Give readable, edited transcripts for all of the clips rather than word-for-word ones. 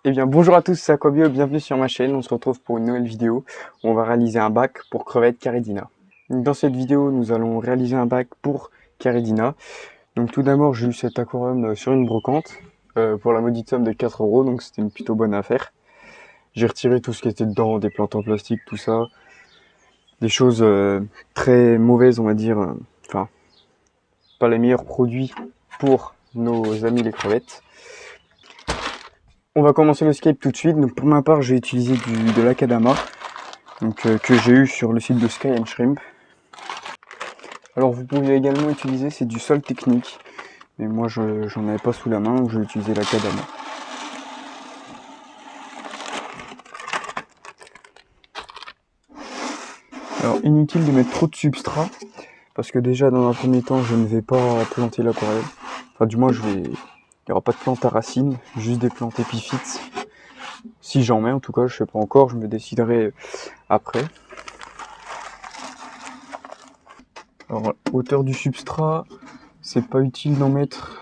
Eh bien bonjour à tous, c'est Aquabio, bienvenue sur ma chaîne. On se retrouve pour une nouvelle vidéo où on va réaliser un bac pour crevettes Caridina. Dans cette vidéo, nous allons réaliser un bac pour Caridina. Donc tout d'abord, j'ai eu cet aquarium sur une brocante pour la maudite somme de 4 €, donc c'était une plutôt bonne affaire. J'ai retiré tout ce qui était dedans, des plantes en plastique, tout ça. Des choses très mauvaises, on va dire, enfin, pas les meilleurs produits pour nos amis les crevettes. On va commencer le scape tout de suite. Donc pour ma part, j'ai utilisé de l'Akadama, que j'ai eu sur le site de Sky and Shrimp. Alors vous pouvez également utiliser, c'est du sol technique, mais moi j'en avais pas sous la main, donc j'ai utilisé l'Akadama. Alors inutile de mettre trop de substrat, parce que déjà dans un premier temps je ne vais pas planter l'aquarium. Enfin du moins il n'y aura pas de plantes à racines, juste des plantes épiphytes. Si j'en mets en tout cas, je sais pas encore, je me déciderai après. Alors hauteur du substrat, c'est pas utile d'en mettre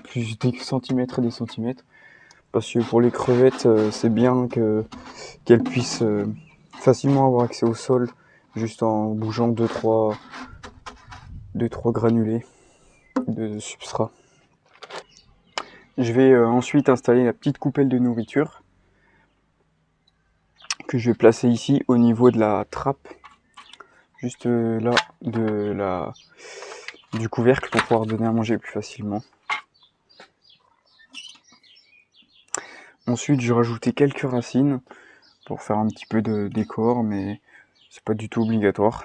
plus des centimètres et des centimètres, parce que pour les crevettes c'est bien qu'elles puissent facilement avoir accès au sol juste en bougeant 2-3 granulés de substrat. Je vais ensuite installer la petite coupelle de nourriture que je vais placer ici au niveau de la trappe, juste là du couvercle, pour pouvoir donner à manger plus facilement. Ensuite, je vais rajouter quelques racines pour faire un petit peu de décor, mais c'est pas du tout obligatoire.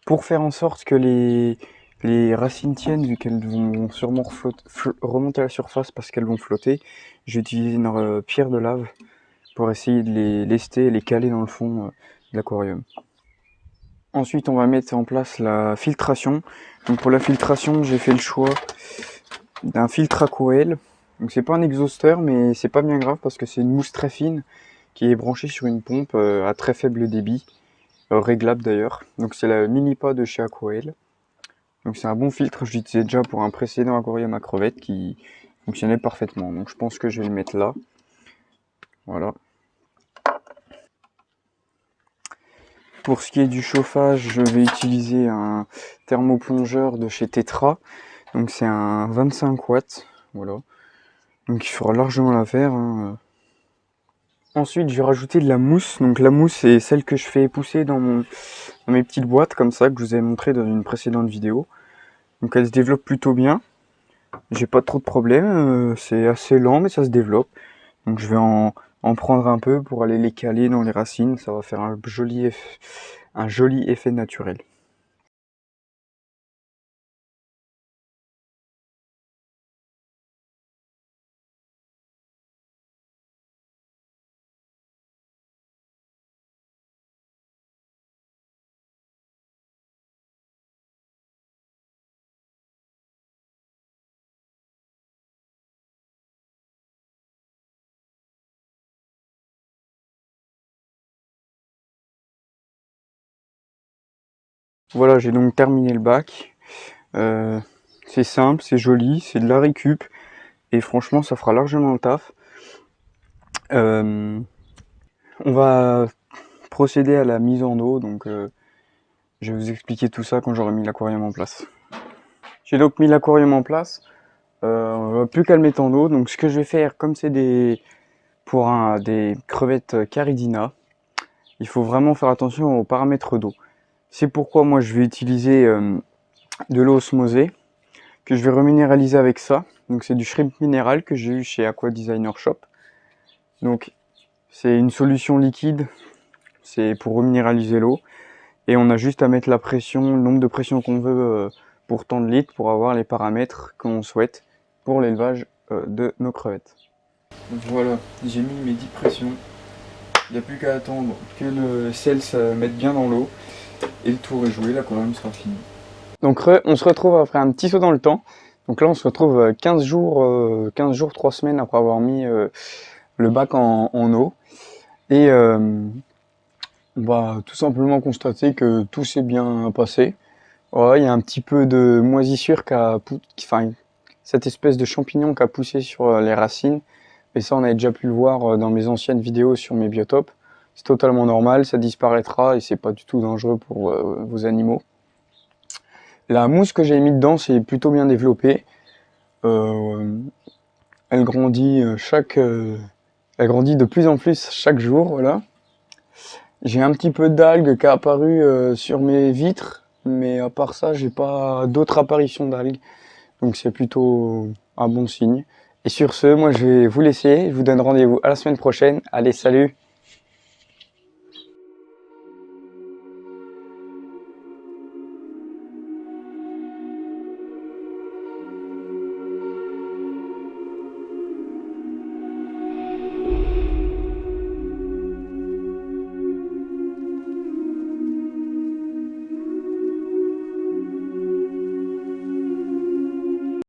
Pour faire en sorte que les racines tiennent, vu qu'elles vont sûrement remonter à la surface parce qu'elles vont flotter, j'ai utilisé une pierre de lave pour essayer de les lester et les caler dans le fond de l'aquarium. Ensuite, on va mettre en place la filtration. Donc pour la filtration, j'ai fait le choix d'un filtre Aquael. Donc c'est pas un exhausteur, mais c'est pas bien grave parce que c'est une mousse très fine qui est branchée sur une pompe à très faible débit, réglable d'ailleurs. Donc c'est la Minipa de chez Aquael. Donc c'est un bon filtre, je l'utilisais déjà pour un précédent aquarium à crevettes qui fonctionnait parfaitement. Donc je pense que je vais le mettre là. Voilà. Pour ce qui est du chauffage, je vais utiliser un thermoplongeur de chez Tetra. Donc c'est un 25 watts. Voilà. Donc il fera largement l'affaire. Hein. Ensuite, je vais rajouter de la mousse. Donc la mousse, c'est celle que je fais pousser dans mes petites boîtes comme ça, que je vous ai montré dans une précédente vidéo. Donc elle se développe plutôt bien. J'ai pas trop de problèmes. C'est assez lent, mais ça se développe. Donc je vais en prendre un peu pour aller les caler dans les racines. Ça va faire un joli effet naturel. Voilà, j'ai donc terminé le bac. C'est simple, c'est joli, c'est de la récup. Et franchement, ça fera largement le taf. On va procéder à la mise en eau. Donc je vais vous expliquer tout ça quand j'aurai mis l'aquarium en place. J'ai donc mis l'aquarium en place. On va plus qu'à le mettre en eau. Donc ce que je vais faire, comme c'est des crevettes Caridina, il faut vraiment faire attention aux paramètres d'eau. C'est pourquoi moi je vais utiliser de l'eau osmosée, que je vais reminéraliser avec ça. Donc c'est du shrimp minéral que j'ai eu chez Aqua Designer Shop. Donc c'est une solution liquide, c'est pour reminéraliser l'eau. Et on a juste à mettre la pression, le nombre de pressions qu'on veut pour tant de litres, pour avoir les paramètres qu'on souhaite pour l'élevage de nos crevettes. Donc voilà, j'ai mis mes 10 pressions. Il n'y a plus qu'à attendre que le sel se mette bien dans l'eau. Et le tour est joué, l'aquarium sera fini. Donc on se retrouve après un petit saut dans le temps. Donc là on se retrouve 15 jours, 3 semaines après avoir mis le bac en eau. Et on va tout simplement constater que tout s'est bien passé. Ouais, il y a un petit peu de moisissure cette espèce de champignon qui a poussé sur les racines. Et ça, on avait déjà pu le voir dans mes anciennes vidéos sur mes biotopes. C'est totalement normal, ça disparaîtra et c'est pas du tout dangereux pour vos animaux. La mousse que j'ai mis dedans, c'est plutôt bien développé. Elle grandit elle grandit de plus en plus chaque jour, voilà. J'ai un petit peu d'algues qui a apparu sur mes vitres, mais à part ça, j'ai pas d'autres apparitions d'algues. Donc c'est plutôt un bon signe. Et sur ce, moi je vais vous laisser. Je vous donne rendez-vous à la semaine prochaine. Allez, salut!